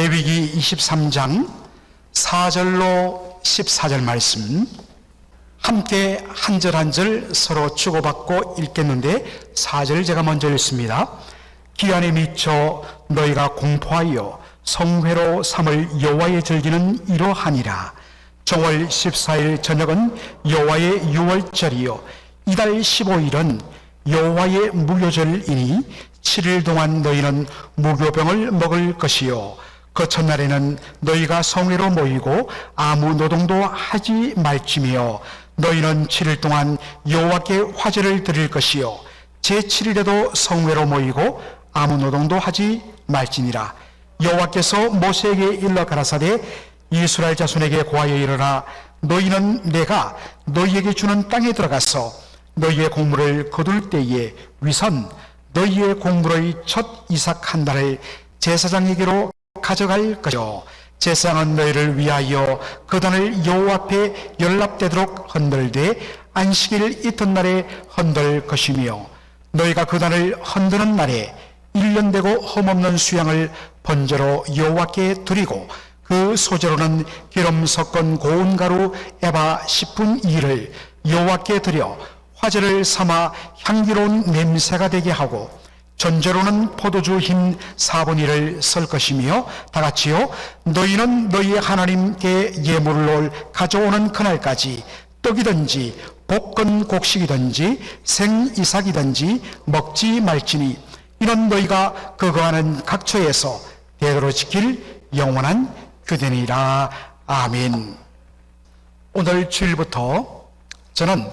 레위기 23장 4절로 14절 말씀 함께 한 절 한 절 서로 주고받고 읽겠는데 4절 제가 먼저 읽습니다. 기한에 미쳐 너희가 공포하여 성회로 삼을 여호와의 절기는 이러하니라. 정월 14일 저녁은 여호와의 유월절이요 이달 15일은 여호와의 무교절이니 7일 동안 너희는 무교병을 먹을 것이요 그 첫날에는 너희가 성회로 모이고 아무 노동도 하지 말지며 너희는 7일 동안 여호와께 화제를 드릴 것이요 제7일에도 성회로 모이고 아무 노동도 하지 말지니라. 여호와께서 모세에게 일러 가라사대 이스라엘 자손에게 고하여 이르라. 너희는 내가 너희에게 주는 땅에 들어가서 너희의 곡물을 거둘 때에 위선 너희의 곡물의 첫 이삭 한 달을 제사장에게로 가져갈 것이요 제사장은 너희를 위하여 그 단을 여호와 앞에 연락되도록 헌들되 안식일 이튿날에 헌들 것이며 너희가 그 단을 헌드는 날에 1년 되고 흠없는 수양을 번제로 여호와께 드리고 그 소재로는 기름 섞은 고운 가루 에바 10분 2를 여호와께 드려 화제를 삼아 향기로운 냄새가 되게 하고 전제로는 포도주 흰 4분 1을 쓸 것이며 다같이요 너희는 너희 하나님께 예물을 가져오는 그날까지 떡이든지 볶은 곡식이든지 생이삭이든지 먹지 말지니 이는 너희가 거거하는 각처에서 대대로 지킬 영원한 규례니라. 아멘. 오늘 주일부터 저는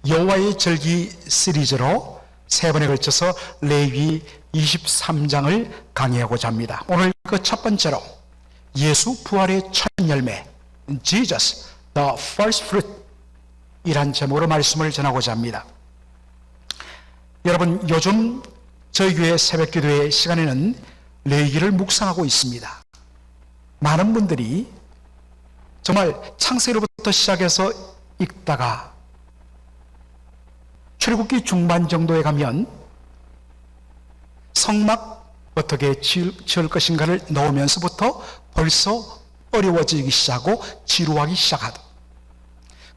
여호와의 절기 시리즈로 3번에 걸쳐서 레위기 23장을 강의하고자 합니다. 오늘 그 첫 번째로 예수 부활의 첫 열매 Jesus, the first fruit 이란 제목으로 말씀을 전하고자 합니다. 여러분, 요즘 저희 교회 새벽기도의 시간에는 레위기를 묵상하고 있습니다. 많은 분들이 정말 창세기로부터 시작해서 읽다가 출애굽기 중반 정도에 가면 성막 어떻게 지을 것인가를 넣으면서부터 벌써 어려워지기 시작하고 지루하기 시작하다.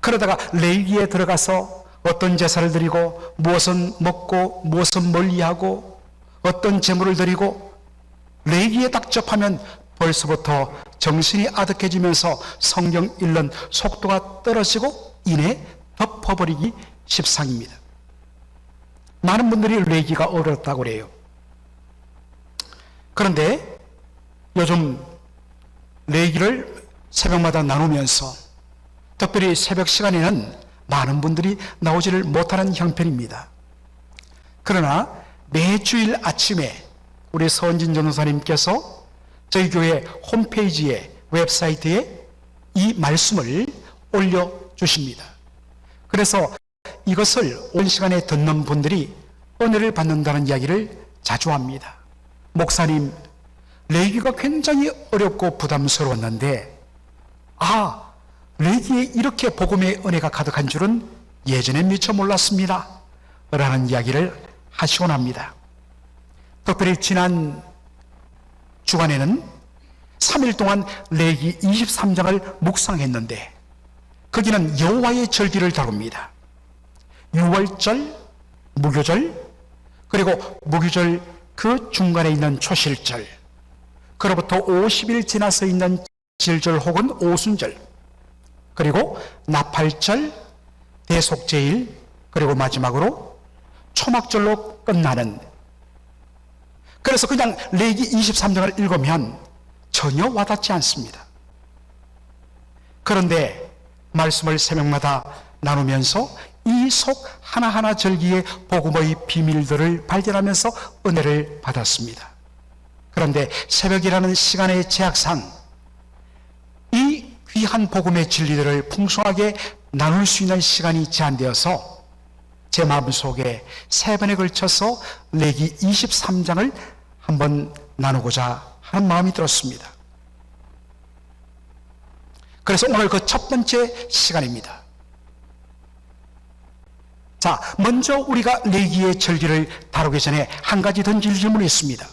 그러다가 레위기에 들어가서 어떤 제사를 드리고 무엇은 먹고 무엇은 멀리하고 어떤 제물을 드리고 레위기에 딱 접하면 벌써부터 정신이 아득해지면서 성경 읽는 속도가 떨어지고 이내 덮어버리기 십상입니다. 많은 분들이 레위기가 어렵다고 그래요. 그런데 요즘 레위기를 새벽마다 나누면서 특별히 새벽 시간에는 많은 분들이 나오지를 못하는 형편입니다. 그러나 매주일 아침에 우리 서은진 전도사님께서 저희 교회 홈페이지에 웹사이트에 이 말씀을 올려주십니다. 그래서 이것을 온 시간에 듣는 분들이 은혜를 받는다는 이야기를 자주 합니다. 목사님, 레위기가 굉장히 어렵고 부담스러웠는데 레위기에 이렇게 복음의 은혜가 가득한 줄은 예전에 미처 몰랐습니다 라는 이야기를 하시곤 합니다. 특별히 지난 주간에는 3일 동안 레위기 23장을 묵상했는데 거기는 여호와의 절기를 다룹니다. 유월절, 무교절, 그리고 무교절 그 중간에 있는 초실절, 그로부터 50일 지나서 있는 질절 혹은 오순절, 그리고 나팔절, 대속제일, 그리고 마지막으로 초막절로 끝나는. 그래서 그냥 레위기 23장을 읽으면 전혀 와닿지 않습니다. 그런데 말씀을 새벽마다 나누면서 이 속 하나하나 절기의 복음의 비밀들을 발견하면서 은혜를 받았습니다. 그런데 새벽이라는 시간의 제약상 이 귀한 복음의 진리들을 풍성하게 나눌 수 있는 시간이 제한되어서 제 마음속에 3번에 걸쳐서 레위기 23장을 한번 나누고자 하는 마음이 들었습니다. 그래서 오늘 그 첫 번째 시간입니다. 자, 먼저 우리가 레위기의 절기를 다루기 전에 한 가지 던질 질문이 있습니다.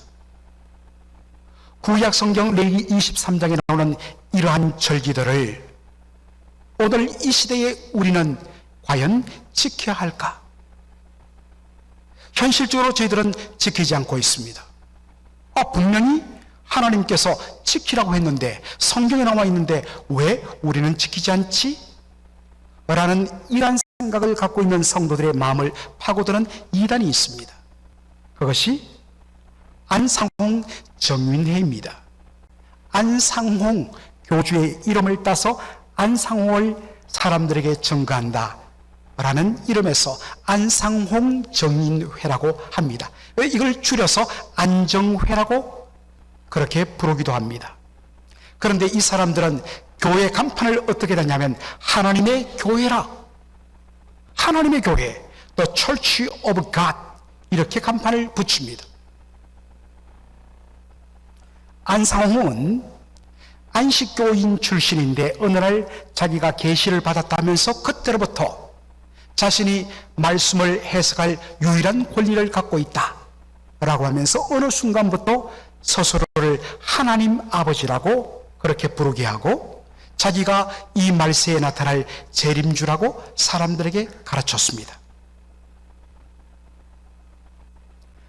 구약 성경 레위기 23장에 나오는 이러한 절기들을 오늘 이 시대에 우리는 과연 지켜야 할까? 현실적으로 저희들은 지키지 않고 있습니다. 분명히 하나님께서 지키라고 했는데, 성경에 나와 있는데 왜 우리는 지키지 않지? 라는 이러한 생각을 갖고 있는 성도들의 마음을 파고드는 이단이 있습니다. 그것이 안상홍 정윤회입니다. 안상홍 교주의 이름을 따서 안상홍을 사람들에게 전가한다 라는 이름에서 안상홍 정인회라고 합니다. 이걸 줄여서 안정회라고 그렇게 부르기도 합니다. 그런데 이 사람들은 교회 간판을 어떻게 다냐면 하나님의 교회라, 하나님의 교회, The Church of God 이렇게 간판을 붙입니다. 안상홍은 안식교인 출신인데 어느 날 자기가 계시를 받았다면서 그때로부터 자신이 말씀을 해석할 유일한 권리를 갖고 있다 라고 하면서 어느 순간부터 스스로를 하나님 아버지라고 그렇게 부르게 하고 자기가 이 말세에 나타날 재림주라고 사람들에게 가르쳤습니다.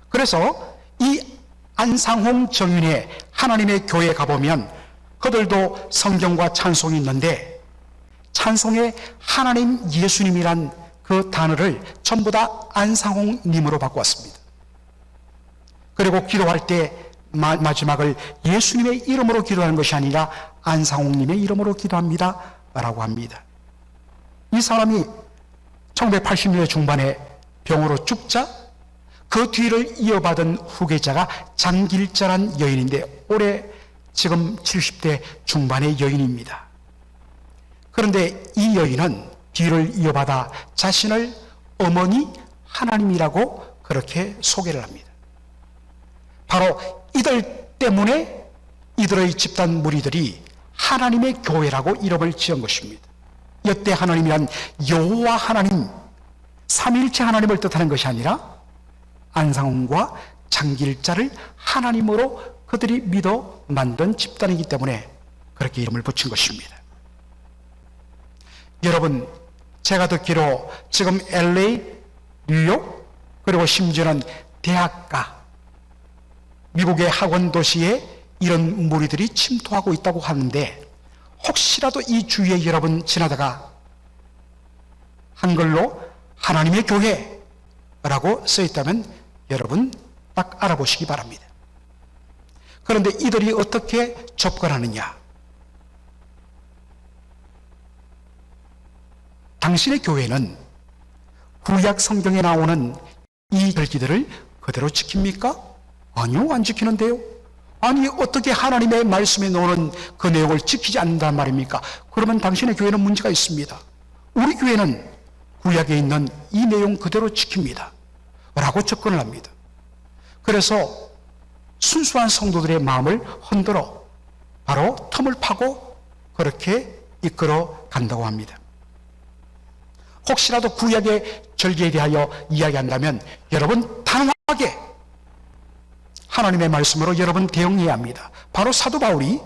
그래서 이 안상홍 정인의 하나님의 교회에 가보면 그들도 성경과 찬송이 있는데 찬송에 하나님 예수님이란 그 단어를 전부 다 안상홍님으로 바꾸었습니다. 그리고 기도할 때 마지막을 예수님의 이름으로 기도하는 것이 아니라 안상홍님의 이름으로 기도합니다 라고 합니다. 이 사람이 1980년대 중반에 병으로 죽자 그 뒤를 이어받은 후계자가 장길자란 여인인데 올해 지금 70대 중반의 여인입니다. 그런데 이 여인은 뒤를 이어받아 자신을 어머니 하나님이라고 그렇게 소개를 합니다. 바로 이들 때문에 이들의 집단 무리들이 하나님의 교회라고 이름을 지은 것입니다. 여태 하나님이란 여호와 하나님, 삼위일체 하나님을 뜻하는 것이 아니라 안상홍과 장길자를 하나님으로 그들이 믿어 만든 집단이기 때문에 그렇게 이름을 붙인 것입니다. 여러분, 제가 듣기로 지금 LA, 뉴욕, 그리고 심지어는 대학가, 미국의 학원 도시에 이런 무리들이 침투하고 있다고 하는데 혹시라도 이 주위에 여러분 지나다가 한글로 하나님의 교회라고 써있다면 여러분 딱 알아보시기 바랍니다. 그런데 이들이 어떻게 접근하느냐? 당신의 교회는 구약 성경에 나오는 이 절기들을 그대로 지킵니까? 아니요, 안 지키는데요. 아니, 어떻게 하나님의 말씀에 나오는 그 내용을 지키지 않는단 말입니까? 그러면 당신의 교회는 문제가 있습니다. 우리 교회는 구약에 있는 이 내용 그대로 지킵니다 라고 접근을 합니다. 그래서 순수한 성도들의 마음을 흔들어 바로 틈을 파고 그렇게 이끌어 간다고 합니다. 혹시라도 구약의 절기에 대하여 이야기한다면 여러분 단호하게 하나님의 말씀으로 여러분 대응해야 합니다. 바로 사도 바울이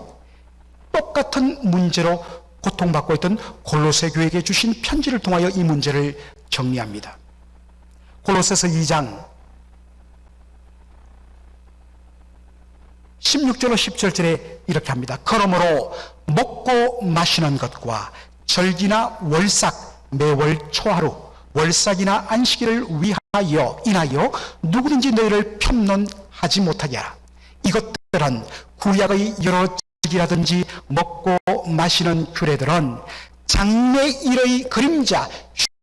똑같은 문제로 고통받고 있던 골로새 교회에게 주신 편지를 통하여 이 문제를 정리합니다. 골로새서 2장 16절로 17절에 이렇게 합니다. 그러므로 먹고 마시는 것과 절기나 월삭, 매월 초하루, 월삭이나 안식일을 인하여 누구든지 너희를 편론하지 못하게 하라. 이것들은 구약의 여러 절기라든지 먹고 마시는 규례들은 장래일의 그림자,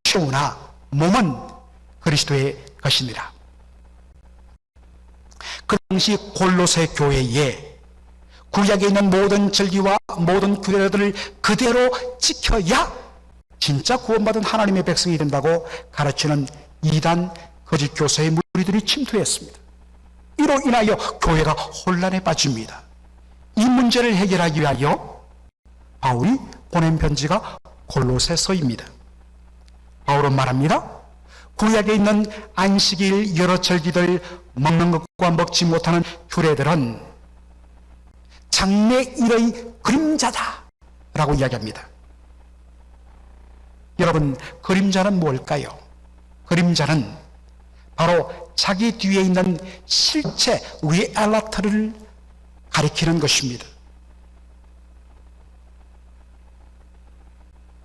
쉬우나 몸은 그리스도의 것이니라. 그 당시 골로새 교회에 구약에 있는 모든 절기와 모든 규례들을 그대로 지켜야 진짜 구원받은 하나님의 백성이 된다고 가르치는 이단 거짓 교사의 무리들이 침투했습니다. 이로 인하여 교회가 혼란에 빠집니다. 이 문제를 해결하기 위하여 바울이 보낸 편지가 골로새서입니다. 바울은 말합니다. 구약에 있는 안식일 여러 절기들 먹는 것과 먹지 못하는 규례들은 장래일의 그림자다 라고 이야기합니다. 여러분, 그림자는 뭘까요? 그림자는 바로 자기 뒤에 있는 실체, 리얼리티를 가리키는 것입니다.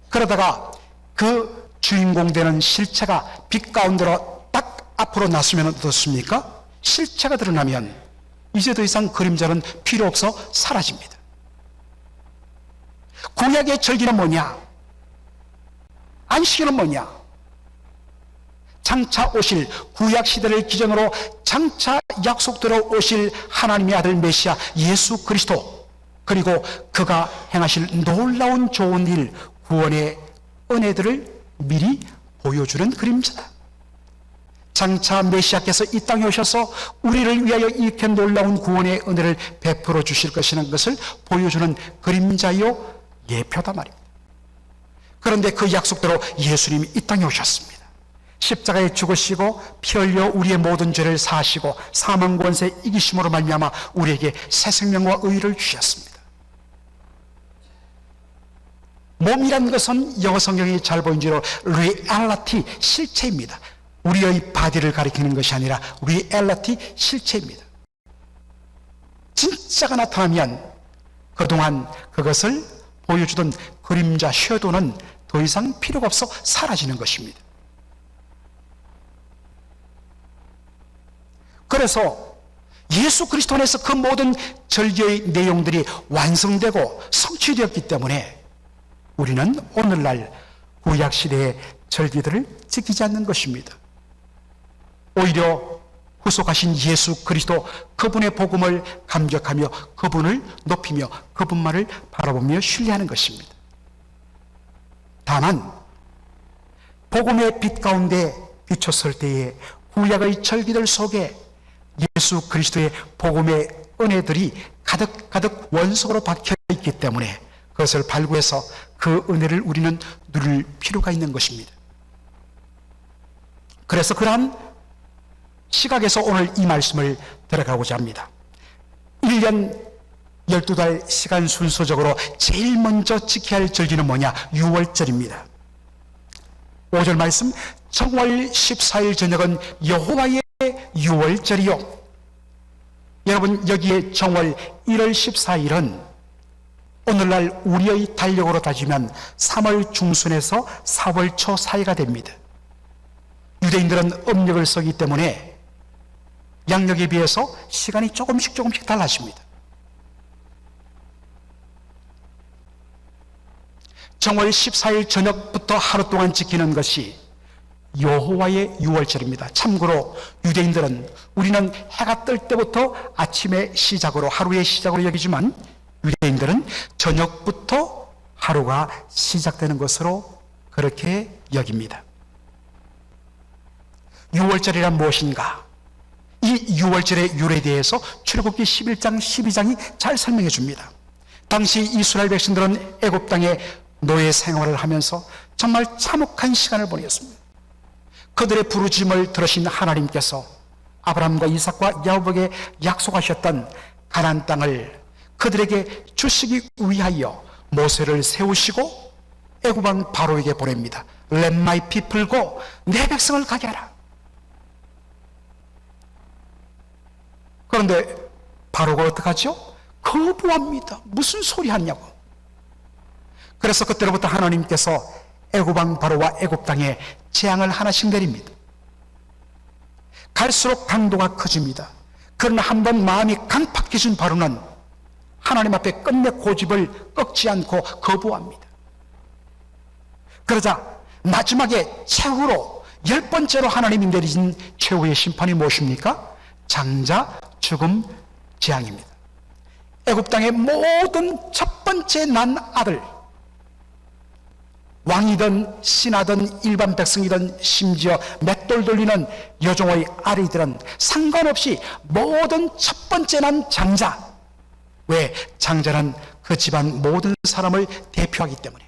그러다가 그 주인공 되는 실체가 빛 가운데로 딱 앞으로 나서면 어떻습니까? 실체가 드러나면 이제 더 이상 그림자는 필요 없어 사라집니다. 구약의 절기는 뭐냐? 안식일은 뭐냐? 장차 오실 구약시대를 기준으로 장차 약속대로 오실 하나님의 아들 메시아 예수 그리스도, 그리고 그가 행하실 놀라운 좋은 일, 구원의 은혜들을 미리 보여주는 그림자다. 장차 메시아께서 이 땅에 오셔서 우리를 위하여 이렇게 놀라운 구원의 은혜를 베풀어 주실 것이라는 것을 보여주는 그림자요 예표다 말입니다. 그런데 그 약속대로 예수님이 이 땅에 오셨습니다. 십자가에 죽으시고 피 흘려 우리의 모든 죄를 사하시고 사망 권세 이기심으로 말미암아 우리에게 새 생명과 의를 주셨습니다. 몸이란 것은 영어 성경이 잘 보인지로 리얼리티, 실체입니다. 우리의 바디를 가리키는 것이 아니라 리얼리티, 실체입니다. 진짜가 나타나면 그동안 그것을 보여주던 그림자, 섀도우는 더 이상 필요가 없어 사라지는 것입니다. 그래서 예수 그리스도 안에서 그 모든 절기의 내용들이 완성되고 성취되었기 때문에 우리는 오늘날 구약시대의 절기들을 지키지 않는 것입니다. 오히려 후속하신 예수 그리스도, 그분의 복음을 감격하며 그분을 높이며 그분만을 바라보며 신뢰하는 것입니다. 다만 복음의 빛 가운데 비춰설 때에 구약의 절기들 속에 예수 그리스도의 복음의 은혜들이 가득가득 원석으로 박혀있기 때문에 그것을 발굴해서 그 은혜를 우리는 누릴 필요가 있는 것입니다. 그래서 그러한 시각에서 오늘 이 말씀을 들어가고자 합니다. 1년 12달 시간 순서적으로 제일 먼저 지켜야 할 절기는 뭐냐? 6월절입니다. 5절 말씀, 정월 14일 저녁은 여호와의 6월절이요. 여러분, 여기에 정월 1월 14일은 오늘날 우리의 달력으로 따지면 3월 중순에서 4월 초 사이가 됩니다. 유대인들은 음력을 쓰기 때문에 양력에 비해서 시간이 조금씩 달라집니다. 정월 14일 저녁부터 하루 동안 지키는 것이 여호와의 6월절입니다. 참고로 유대인들은 우리는 해가 뜰 때부터 아침의 시작으로, 하루의 시작으로 여기지만 유대인들은 저녁부터 하루가 시작되는 것으로 그렇게 여깁니다. 6월절이란 무엇인가? 이 6월절의 유래에 대해서 출애굽기 11장 12장이 잘 설명해 줍니다. 당시 이스라엘 백성들은 애굽 땅에 노예 생활을 하면서 정말 참혹한 시간을 보냈습니다. 그들의 부르짖음을 들으신 하나님께서 아브라함과 이삭과 야곱에게 약속하셨던 가나안 땅을 그들에게 주시기 위하여 모세를 세우시고 애굽 왕 바로에게 보냅니다. Let my people go, 내 백성을 가게 하라. 그런데 바로가 어떡하죠? 거부합니다. 무슨 소리 하냐고. 그래서 그때로부터 하나님께서 애굽 왕 바로와 애굽 땅에 재앙을 하나씩 내립니다. 갈수록 강도가 커집니다. 그러나 한번 마음이 강팍해진 바로는 하나님 앞에 끝내 고집을 꺾지 않고 거부합니다. 그러자 마지막에 최후로 10번째로 하나님이 내리신 최후의 심판이 무엇입니까? 장자 죽음 재앙입니다. 애굽 땅의 모든 첫 번째 난 아들, 왕이든 신하든 일반 백성이든 심지어 맷돌 돌리는 여종의 아리들은 상관없이 모든 첫 번째 난 장자. 왜? 장자는 그 집안 모든 사람을 대표하기 때문에.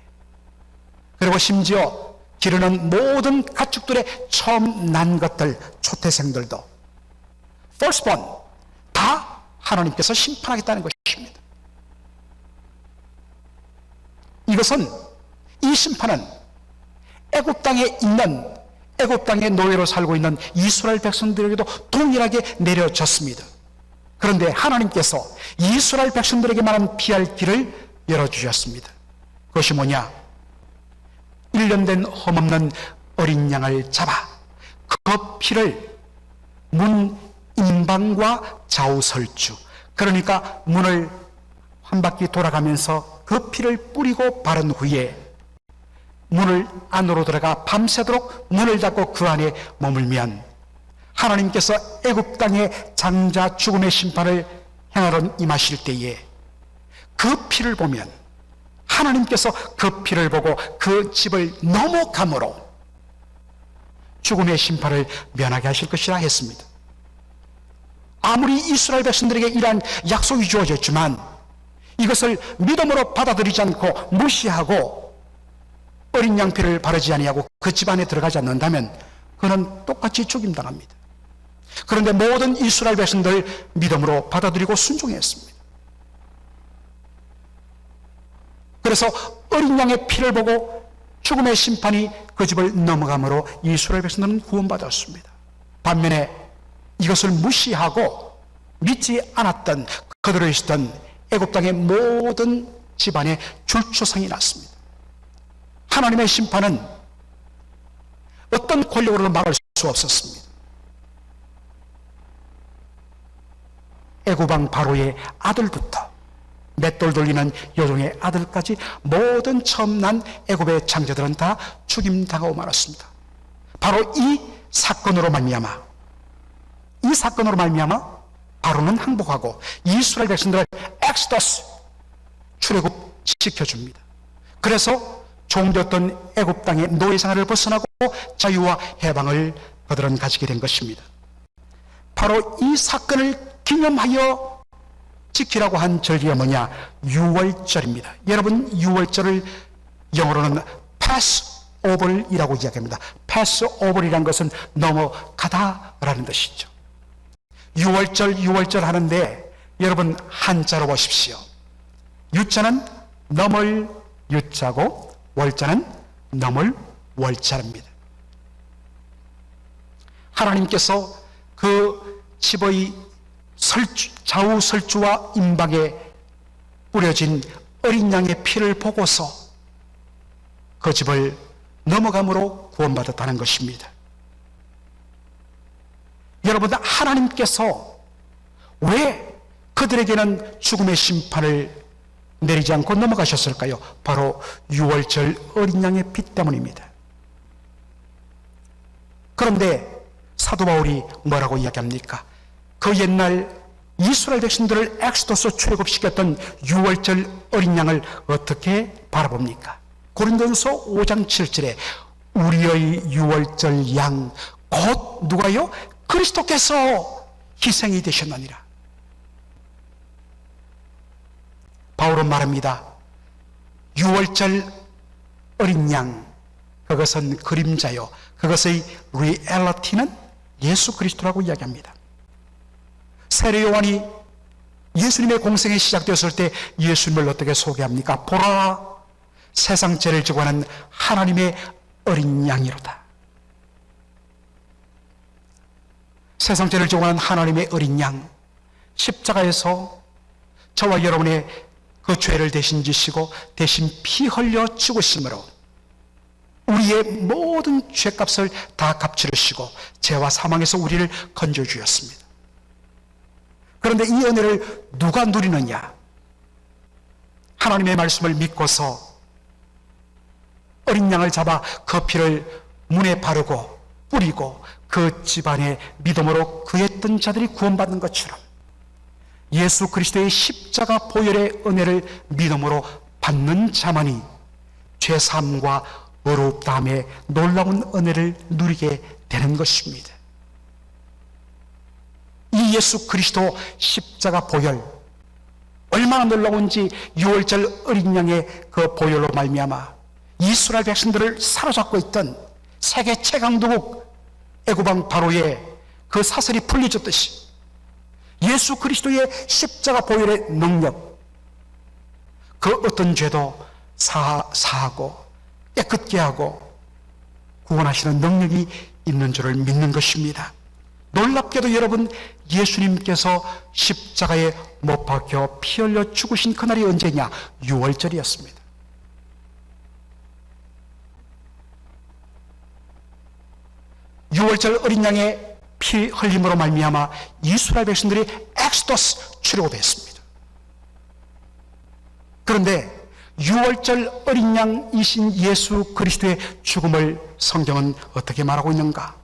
그리고 심지어 기르는 모든 가축들의 처음 난 것들, 초태생들도 firstborn 다 하나님께서 심판하겠다는 것입니다. 이것은, 이 심판은 애굽 땅에 있는, 애굽 땅의 노예로 살고 있는 이스라엘 백성들에게도 동일하게 내려졌습니다. 그런데 하나님께서 이스라엘 백성들에게만 피할 길을 열어주셨습니다. 그것이 뭐냐? 1년 된 흠없는 어린 양을 잡아 그 피를 문 인방과 좌우설주, 그러니까 문을 한 바퀴 돌아가면서 그 피를 뿌리고 바른 후에 문을 안으로 들어가 밤새도록 문을 닫고 그 안에 머물면 하나님께서 애굽 땅의 장자 죽음의 심판을 행하러 임하실 때에 그 피를 보면, 하나님께서 그 피를 보고 그 집을 넘어감으로 죽음의 심판을 면하게 하실 것이라 했습니다. 아무리 이스라엘 백성들에게 이러한 약속이 주어졌지만 이것을 믿음으로 받아들이지 않고 무시하고 어린 양피를 바르지 아니하고 그 집 안에 들어가지 않는다면 그는 똑같이 죽임당합니다. 그런데 모든 이스라엘 백성들 믿음으로 받아들이고 순종했습니다. 그래서 어린 양의 피를 보고 죽음의 심판이 그 집을 넘어감으로 이스라엘 백성들은 구원받았습니다. 반면에 이것을 무시하고 믿지 않았던, 그들에 있었던 애굽 땅의 모든 집안에 줄초성이 났습니다. 하나님의 심판은 어떤 권력으로도 막을 수 없었습니다. 애굽 왕 바로의 아들부터 맷돌 돌리는 여종의 아들까지 모든 처음 난 애굽의 장자들은 다 죽임당하고 말았습니다. 바로 이 사건으로 말미암아 바로는 항복하고 이스라엘 백성들을 엑스더스, 출애굽 시켜줍니다. 그래서 종되었던 애굽 땅의 노예 생활을 벗어나고 자유와 해방을 그들은 가지게 된 것입니다. 바로 이 사건을 기념하여 지키라고 한 절기가 뭐냐? 유월절입니다. 여러분, 유월절을 영어로는 패스오버이라고 이야기합니다. 패스오버이라는 것은 넘어가다라는 뜻이죠. 유월절 하는데 여러분 한자로 보십시오. 유자는 넘을 유자고 월자는 넘을 월자입니다. 하나님께서 그 집의 좌우 설주와 임박에 뿌려진 어린 양의 피를 보고서 그 집을 넘어감으로 구원받았다는 것입니다. 여러분, 하나님께서 왜 그들에게는 죽음의 심판을 내리지 않고 넘어가셨을까요? 바로 유월절 어린 양의 피 때문입니다. 그런데 사도 바울이 뭐라고 이야기합니까? 그 옛날 이스라엘 백성들을 엑스도스 출애굽시켰던 유월절 어린 양을 어떻게 바라봅니까? 고린도전서 5장 7절에 우리의 유월절 양 곧 누가요? 그리스도께서 희생이 되셨느니라. 바울은 말합니다. 유월절 어린 양, 그것은 그림자요, 그것의 리얼리티는 예수 그리스도라고 이야기합니다. 세례 요한이 예수님의 공생이 시작되었을 때 예수님을 어떻게 소개합니까? 보라, 세상 죄를 지고 하는 하나님의 어린 양이로다. 세상 죄를 지고 하는 하나님의 어린 양, 십자가에서 저와 여러분의 그 죄를 대신 지시고 대신 피 흘려 죽으심으로 우리의 모든 죄값을 다 값지르시고 죄와 사망에서 우리를 건져주셨습니다. 그런데 이 은혜를 누가 누리느냐? 하나님의 말씀을 믿고서 어린 양을 잡아 그 피를 문에 바르고 뿌리고 그 집안의 믿음으로 구했던 자들이 구원받는 것처럼 예수 그리스도의 십자가 보혈의 은혜를 믿음으로 받는 자만이 죄사함과 의롭다함의 놀라운 은혜를 누리게 되는 것입니다. 이 예수 그리스도 십자가 보혈, 얼마나 놀라운지 유월절 어린 양의 그 보혈로 말미암아 이스라엘 백성들을 사로잡고 있던 세계 최강도국 애굽왕 바로의 그 사슬이 풀려졌듯이 예수 그리스도의 십자가 보혈의 능력, 그 어떤 죄도 사하고 깨끗게 하고 구원하시는 능력이 있는 줄을 믿는 것입니다. 놀랍게도 여러분, 예수님께서 십자가에 못 박혀 피 흘려 죽으신 그날이 언제냐? 6월절이었습니다. 유월절 어린 양의 피 흘림으로 말미암아 이스라엘 백성들이 엑소더스 출애굽했습니다. 그런데 유월절 어린 양이신 예수 그리스도의 죽음을 성경은 어떻게 말하고 있는가?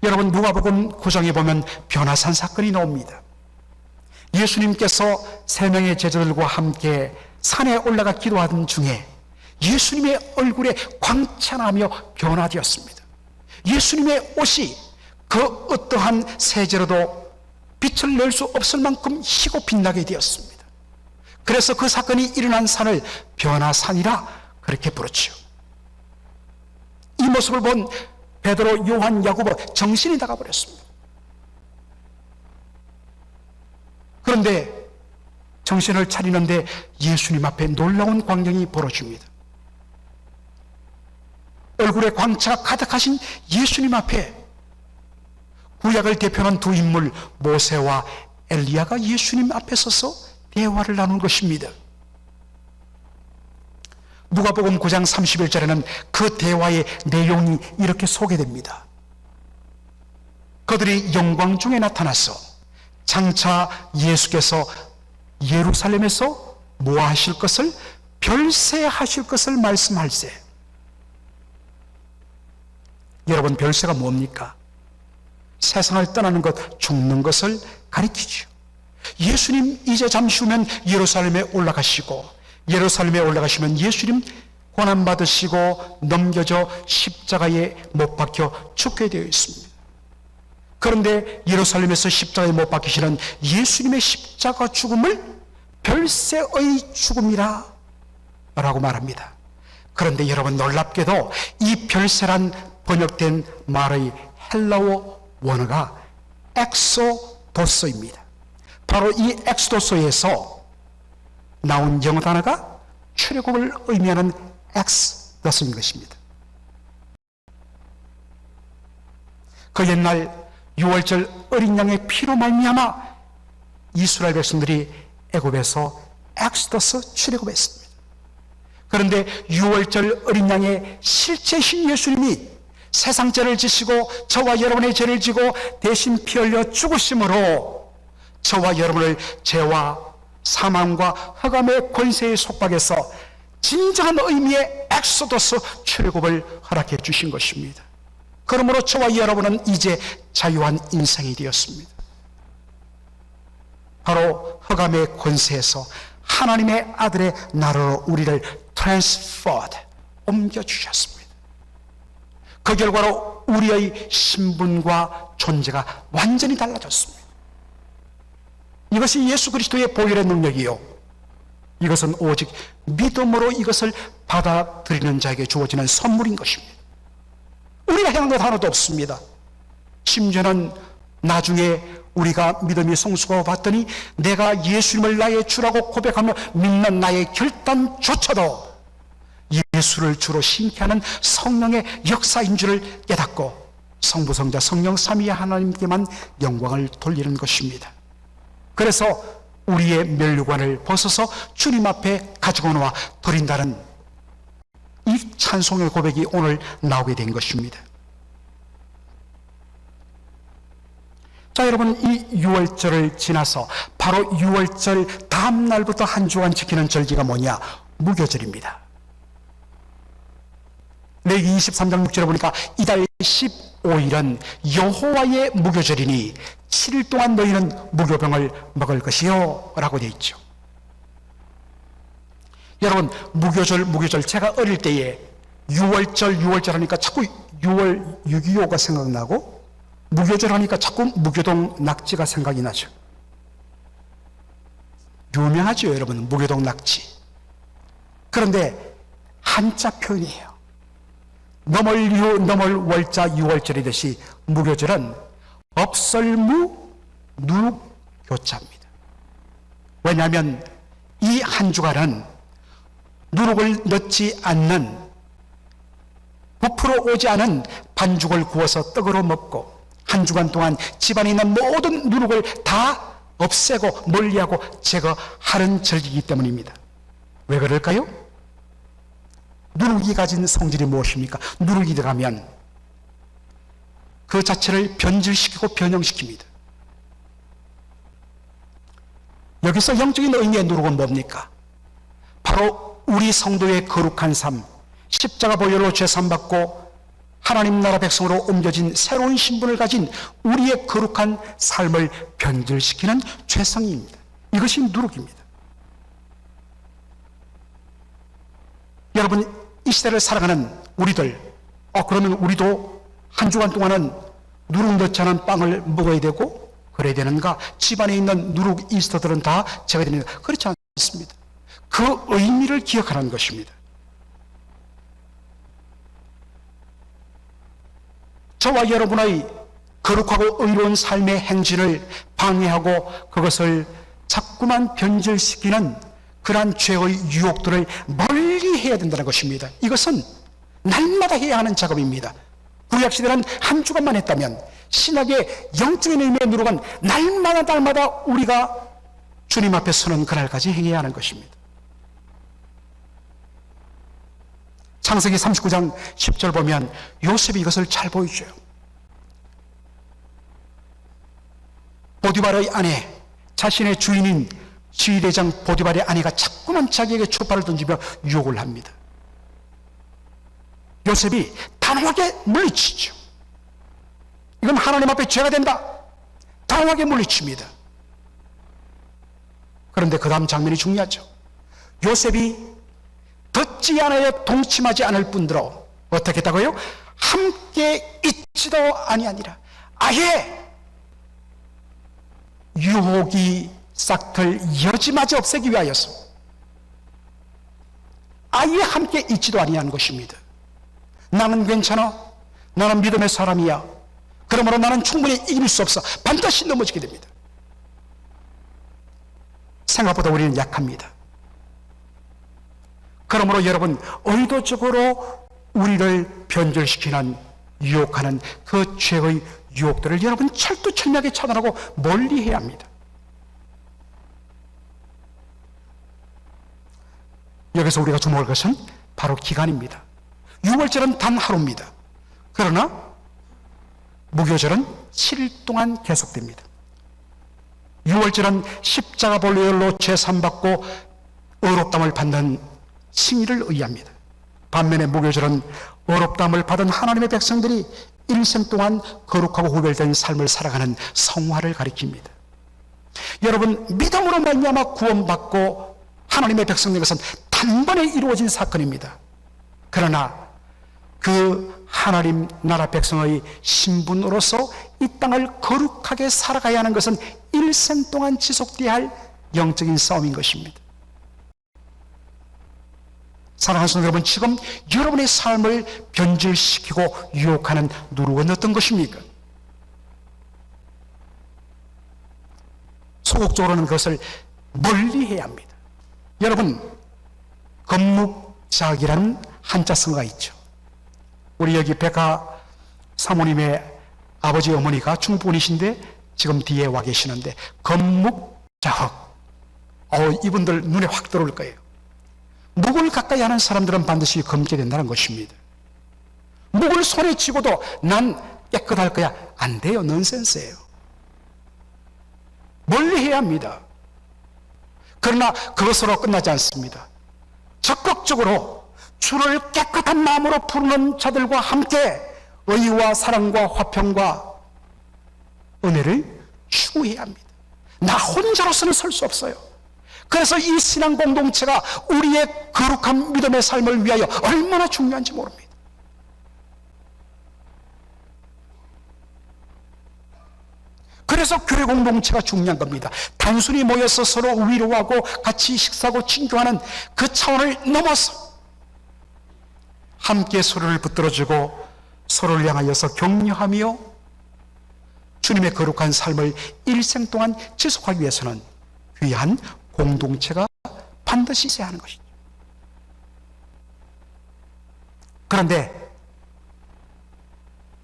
여러분, 누가복음 9장에 보면 변화산 사건이 나옵니다. 예수님께서 세 명의 제자들과 함께 산에 올라가 기도하던 중에 예수님의 얼굴에 광채나며 변화되었습니다. 예수님의 옷이 그 어떠한 세제로도 빛을 낼 수 없을 만큼 희고 빛나게 되었습니다. 그래서 그 사건이 일어난 산을 변화산이라 그렇게 부르지요. 이 모습을 본 베드로, 요한, 야고보 정신이 나가버렸습니다. 그런데 정신을 차리는데 예수님 앞에 놀라운 광경이 벌어집니다. 얼굴에 광채가 가득하신 예수님 앞에 구약을 대표하는 두 인물 모세와 엘리야가 예수님 앞에 서서 대화를 나눈 것입니다. 누가복음 9장 31절에는 그 대화의 내용이 이렇게 소개됩니다. 그들이 영광 중에 나타나서 장차 예수께서 예루살렘에서 모하실 것을, 별세하실 것을 말씀할세. 여러분, 별세가 뭡니까? 세상을 떠나는 것, 죽는 것을 가리키죠. 예수님 이제 잠시 후면 예루살렘에 올라가시고, 예루살렘에 올라가시면 예수님 고난받으시고 넘겨져 십자가에 못 박혀 죽게 되어 있습니다. 그런데 예루살렘에서 십자가에 못 박히시는 예수님의 십자가 죽음을 별세의 죽음이라 라고 말합니다. 그런데 여러분, 놀랍게도 이 별세란 번역된 말의 헬라어 원어가 엑소도스입니다. 바로 이 엑소도스에서 나온 영어 단어가 출애굽을 의미하는 엑스더스인 것입니다. 그 옛날 유월절 어린 양의 피로 말미암아 이스라엘 백성들이 애굽에서 엑스더스 출애굽했습니다. 그런데 유월절 어린 양의 실제신 예수님이 세상 죄를 지시고 저와 여러분의 죄를 지고 대신 피 흘려 죽으심으로 저와 여러분을 죄와 사망과 흑암의 권세의 속박에서 진정한 의미의 엑소더스 출애굽을 허락해 주신 것입니다. 그러므로 저와 여러분은 이제 자유한 인생이 되었습니다. 바로 흑암의 권세에서 하나님의 아들의 나라로 우리를 transferred, 옮겨주셨습니다. 그 결과로 우리의 신분과 존재가 완전히 달라졌습니다. 이것이 예수 그리스도의 보혈의 능력이요, 이것은 오직 믿음으로 이것을 받아들이는 자에게 주어지는 선물인 것입니다. 우리가 해한 것 하나도 없습니다. 심지어는 나중에 우리가 믿음이 성숙하고 봤더니 내가 예수님을 나의 주라고 고백하며 믿는 나의 결단조차도 예수를 주로 신뢰하는 성령의 역사인 줄을 깨닫고 성부, 성자, 성령 삼위의 하나님께만 영광을 돌리는 것입니다. 그래서 우리의 면류관을 벗어서 주님 앞에 가지고 나와 드린다는 이 찬송의 고백이 오늘 나오게 된 것입니다. 자, 여러분, 이 유월절을 지나서 바로 유월절 다음 날부터 한 주간 지키는 절기가 뭐냐? 무교절입니다. 레위기 23장 6절에 보니까 이달 15일은 여호와의 무교절이니 7일 동안 너희는 무교병을 먹을 것이요 라고 되어 있죠. 여러분, 무교절 제가 어릴 때에 유월절 하니까 자꾸 6월 6.25가 생각나고 무교절 하니까 자꾸 무교동 낙지가 생각이 나죠. 유명하죠, 여러분, 무교동 낙지. 그런데 한자 표현이에요. 너멀 월자 유월절이듯이 무교절은 업설무 누교자입니다. 왜냐하면 이 한 주간은 누룩을 넣지 않는, 부풀어 오지 않은 반죽을 구워서 떡으로 먹고 한 주간 동안 집안에 있는 모든 누룩을 다 없애고 멀리하고 제거하는 절기이기 때문입니다. 왜 그럴까요? 누룩이 가진 성질이 무엇입니까? 누룩이 들어가면 그 자체를 변질시키고 변형시킵니다. 여기서 영적인 의미의 누룩은 뭡니까? 바로 우리 성도의 거룩한 삶, 십자가 보혈로 죄사함받고 하나님 나라 백성으로 옮겨진 새로운 신분을 가진 우리의 거룩한 삶을 변질시키는 죄성입니다. 이것이 누룩입니다. 여러분, 이 시대를 살아가는 우리들, 그러면 우리도 한 주간 동안은 누룩 넣지 않은 빵을 먹어야 되고 그래야 되는가? 집안에 있는 누룩 이스터들은 다 제거됩니다. 그렇지 않습니다. 그 의미를 기억하라는 것입니다. 저와 여러분의 거룩하고 의로운 삶의 행진을 방해하고 그것을 자꾸만 변질시키는 그러한 죄의 유혹들을 멀리 해야 된다는 것입니다. 이것은 날마다 해야 하는 작업입니다. 구약시대는 한 주간만 했다면 신약의 영적인 의미의 누룩은 날마다 우리가 주님 앞에 서는 그날까지 행해야 하는 것입니다. 창세기 39장 10절 보면 요셉이 이것을 잘 보여줘요. 보디발의 아내, 자신의 주인인 지휘대장 보디발의 아내가 자꾸만 자기에게 추파를 던지며 유혹을 합니다. 요셉이 단호하게 물리치죠. 이건 하나님 앞에 죄가 된다. 단호하게 물리칩니다. 그런데 그 다음 장면이 중요하죠. 요셉이 듣지 않아야 동침하지 않을 뿐더러 어떻게 했다고요? 함께 있지도 아니하니라. 아예 유혹이 싹틀 여지마저 없애기 위하여서 아예 함께 있지도 아니하는 것입니다. 나는 괜찮아. 나는 믿음의 사람이야. 그러므로 나는 충분히 이길 수 없어. 반드시 넘어지게 됩니다. 생각보다 우리는 약합니다. 그러므로 여러분, 의도적으로 우리를 변절시키는, 유혹하는 그 죄의 유혹들을 여러분 철두철미하게 차단하고 멀리해야 합니다. 여기서 우리가 주목할 것은 바로 기간입니다. 유월절은 단 하루입니다. 그러나 무교절은 7일 동안 계속됩니다. 유월절은 십자가 보혈로 죄사함받고 의롭다함을 받는 칭의를 의미합니다. 반면에 무교절은 의롭다함을 받은 하나님의 백성들이 일생 동안 거룩하고 구별된 삶을 살아가는 성화를 가리킵니다. 여러분, 믿음으로 말미암아 구원받고 하나님의 백성된 것은 단번에 이루어진 사건입니다. 그러나 그 하나님 나라 백성의 신분으로서 이 땅을 거룩하게 살아가야 하는 것은 일생 동안 지속되어야 할 영적인 싸움인 것입니다. 사랑하는 성도 여러분, 지금 여러분의 삶을 변질시키고 유혹하는 누룩은 어떤 것입니까? 소극적으로는 그것을 멀리해야 합니다. 여러분, 건묵자학이라는 한자성어가 있죠. 우리 여기 백화 사모님의 아버지 어머니가 중국분이신데 지금 뒤에 와 계시는데, 건묵자학, 이분들 눈에 확 들어올 거예요. 묵을 가까이 하는 사람들은 반드시 검게 된다는 것입니다. 묵을 손에 쥐고도 난 깨끗할 거야, 안 돼요. 넌센스예요. 멀리해야 합니다. 그러나 그것으로 끝나지 않습니다. 적극적으로 주를 깨끗한 마음으로 부르는 자들과 함께 의와 사랑과 화평과 은혜를 추구해야 합니다. 나 혼자로서는 설 수 없어요. 그래서 이 신앙 공동체가 우리의 거룩한 믿음의 삶을 위하여 얼마나 중요한지 모릅니다. 그래서 교회 공동체가 중요한 겁니다. 단순히 모여서 서로 위로하고 같이 식사하고 친교하는 그 차원을 넘어서 함께 서로를 붙들어주고 서로를 향하여서 격려하며 주님의 거룩한 삶을 일생 동안 지속하기 위해서는 귀한 공동체가 반드시 있어야 하는 것이죠. 그런데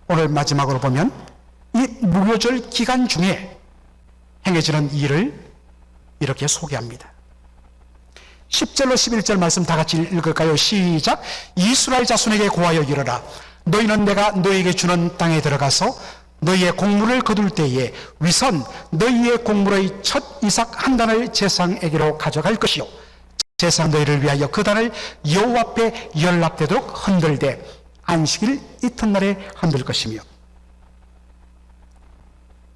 오늘 마지막으로 보면 이 무교절 기간 중에 행해지는 일을 이렇게 소개합니다. 10절로 11절 말씀 다 같이 읽을까요? 시작. 이스라엘 자손에게 고하여 이르라. 너희는 내가 너희에게 주는 땅에 들어가서 너희의 곡물을 거둘 때에 위선 너희의 곡물의 첫 이삭 한 단을 제사장에게로 가져갈 것이요 제사장 너희를 위하여 그 단을 여호와 앞에 연락되도록 흔들되 안식일 이튿날에 흔들 것이며.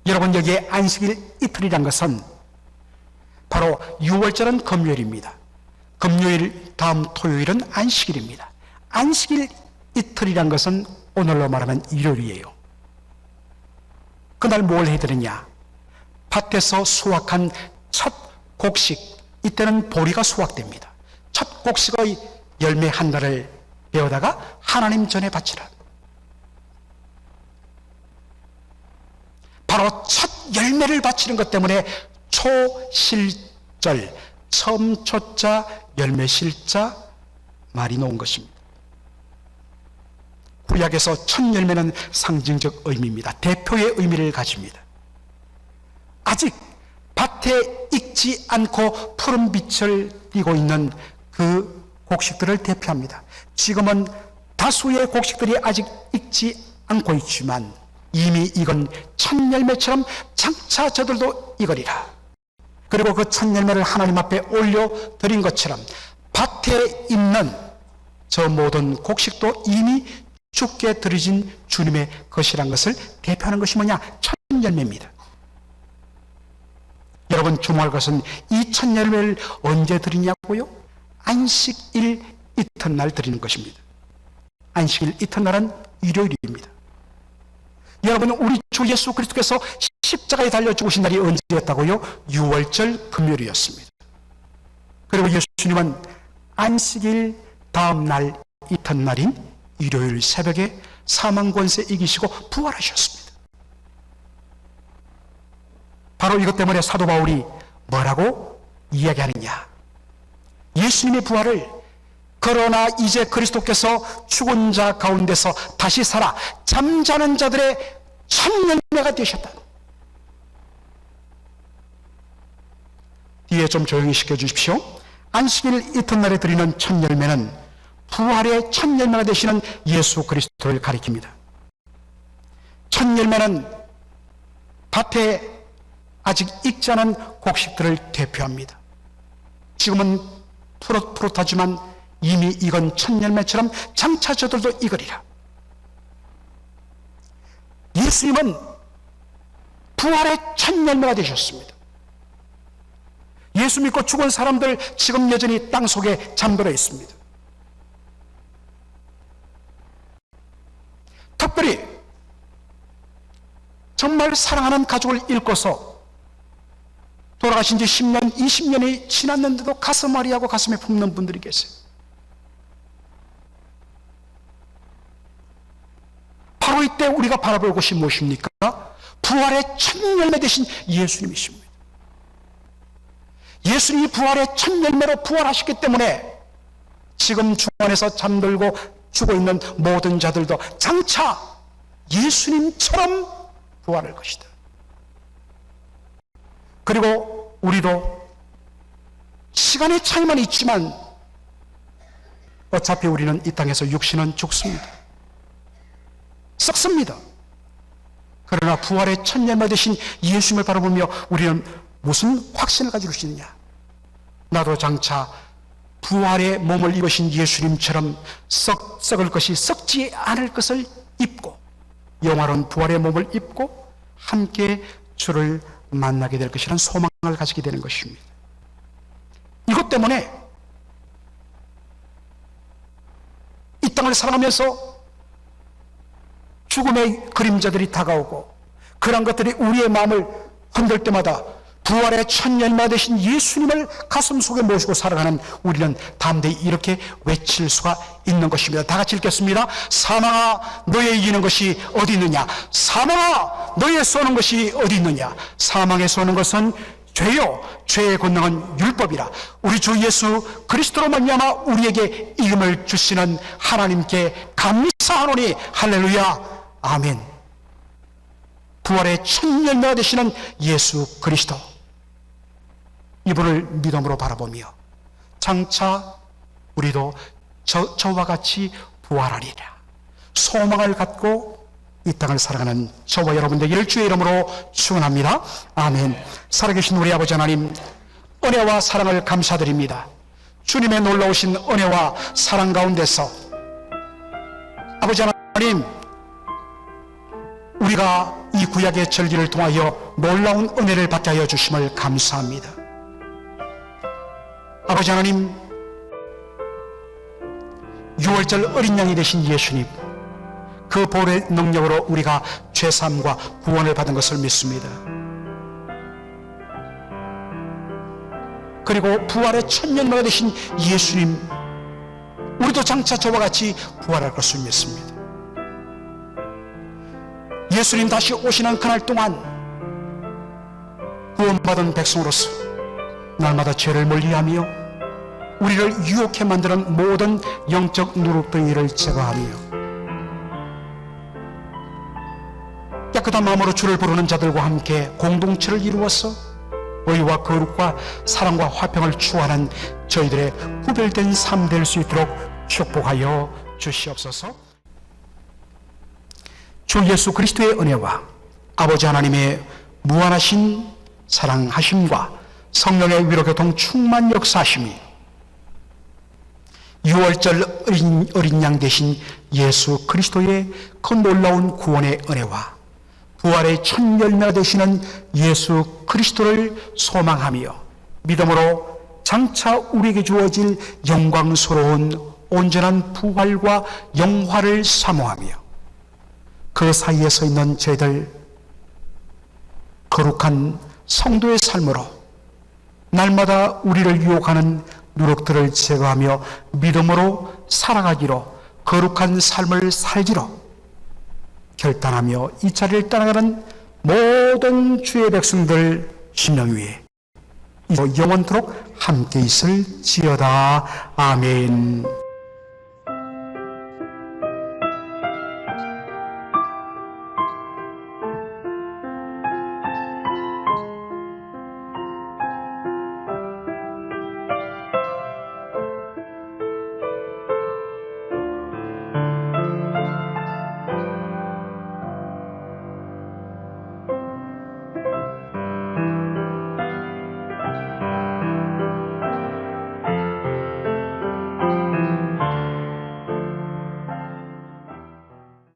여러분, 여기에 안식일 이틀이란 것은 바로 6월절은 금요일입니다. 금요일 다음 토요일은 안식일입니다. 안식일 이틀이란 것은 오늘로 말하면 일요일이에요. 그날 뭘 해드리냐? 밭에서 수확한 첫 곡식, 이때는 보리가 수확됩니다. 첫 곡식의 열매 한 달을 베어다가 하나님 전에 바치라. 바로 첫 열매를 바치는 것 때문에 초실절, 처음 초자, 열매 실자 말이 놓은 것입니다. 구약에서 첫 열매는 상징적 의미입니다. 대표의 의미를 가집니다. 아직 밭에 익지 않고 푸른 빛을 띠고 있는 그 곡식들을 대표합니다. 지금은 다수의 곡식들이 아직 익지 않고 있지만 이미 익은 첫 열매처럼 장차 저들도 익으리라. 그리고 그 첫 열매를 하나님 앞에 올려드린 것처럼 밭에 있는 저 모든 곡식도 이미 주께 드려진 주님의 것이란 것을 대표하는 것이 뭐냐? 첫 열매입니다. 여러분, 주목할 것은 이 첫 열매를 언제 드리냐고요? 안식일 이튿날 드리는 것입니다. 안식일 이튿날은 일요일입니다. 여러분, 우리 주 예수 그리스도께서 십자가에 달려 죽으신 날이 언제였다고요? 6월절 금요일이었습니다. 그리고 예수님은 안식일 다음 날 이튿날인 일요일 새벽에 사망 권세 이기시고 부활하셨습니다. 바로 이것 때문에 사도 바울이 뭐라고 이야기하느냐? 예수님의 부활을 그러나 이제 그리스도께서 죽은 자 가운데서 다시 살아 잠자는 자들의 첫 열매가 되셨다. 뒤에 좀 조용히 시켜주십시오. 안식일 이튿날에 드리는 첫 열매는 부활의 첫 열매가 되시는 예수 그리스도를 가리킵니다. 첫 열매는 밭에 아직 익지 않은 곡식들을 대표합니다. 지금은 푸릇푸릇하지만 이미 익은 첫 열매처럼 장차 저들도 익으리라. 예수님은 부활의 첫 열매가 되셨습니다. 예수 믿고 죽은 사람들 지금 여전히 땅 속에 잠들어 있습니다. 특별히 정말 사랑하는 가족을 잃고서 돌아가신 지 10년, 20년이 지났는데도 가슴 아리하고 가슴에 품는 분들이 계세요. 바로 이때 우리가 바라볼 것이 무엇입니까? 부활의 첫 열매 되신 예수님이십니다. 예수님이 부활의 첫 열매로 부활하셨기 때문에 지금 중원에서 잠들고 죽어 있는 모든 자들도 장차 예수님처럼 부활할 것이다. 그리고 우리도 시간의 차이만 있지만 어차피 우리는 이 땅에서 육신은 죽습니다. 썩습니다. 그러나 부활의 첫 열매 되신 예수님을 바라보며 우리는 무슨 확신을 가지고 있느냐? 나도 장차 부활의 몸을 입으신 예수님처럼 썩을 것이 썩지 않을 것을 입고 영화로운 부활의 몸을 입고 함께 주를 만나게 될 것이라는 소망을 가지게 되는 것입니다. 이것 때문에 이 땅을 살아가면서 죽음의 그림자들이 다가오고 그런 것들이 우리의 마음을 흔들 때마다 부활의 첫 열매 되신 예수님을 가슴 속에 모시고 살아가는 우리는 담대히 이렇게 외칠 수가 있는 것입니다. 다 같이 읽겠습니다. 사망아 너의 이기는 것이 어디 있느냐? 사망아 너의 쏘는 것이 어디 있느냐? 사망에 쏘는 것은 죄요, 죄의 권능은 율법이라. 우리 주 예수 그리스도로 말미암아 우리에게 이름을 주시는 하나님께 감사하노니 할렐루야, 아멘. 부활의 첫 열매가 되시는 예수 그리스도, 이분을 믿음으로 바라보며 장차 우리도 저와 같이 부활하리라 소망을 갖고 이 땅을 살아가는 저와 여러분 되기를 주의 이름으로 축원합니다. 아멘. 살아계신 우리 아버지 하나님, 은혜와 사랑을 감사드립니다. 주님의 놀라우신 은혜와 사랑 가운데서 아버지 하나님, 우리가 이 구약의 절기를 통하여 놀라운 은혜를 받게 하여 주심을 감사합니다. 아버지 하나님, 6월절 어린 양이 되신 예수님, 그 보혈의 능력으로 우리가 죄사함과 구원을 받은 것을 믿습니다. 그리고 부활의 첫 열매가 되신 예수님, 우리도 장차 저와 같이 부활할 것을 믿습니다. 예수님 다시 오시는 그날 동안 구원받은 백성으로서 날마다 죄를 멀리하며 우리를 유혹해 만드는 모든 영적 누룩덩이를 제거하며 깨끗한 마음으로 주를 부르는 자들과 함께 공동체를 이루어서 의와 거룩과 사랑과 화평을 추구하는 저희들의 구별된 삶 될 수 있도록 축복하여 주시옵소서. 주 예수 그리스도의 은혜와 아버지 하나님의 무한하신 사랑하심과 성령의 위로교통 충만 역사하심이 6월절 어린 양 되신 예수 그리스도의 그 놀라운 구원의 은혜와 부활의 첫 열매가 되시는 예수 그리스도를 소망하며 믿음으로 장차 우리에게 주어질 영광스러운 온전한 부활과 영화를 사모하며 그 사이에 서 있는 저희들 거룩한 성도의 삶으로 날마다 우리를 유혹하는 누룩들을 제거하며 믿음으로 살아가기로, 거룩한 삶을 살기로 결단하며 이 자리를 떠나가는 모든 주의 백성들 심령 위에 영원토록 함께 있을지어다. 아멘.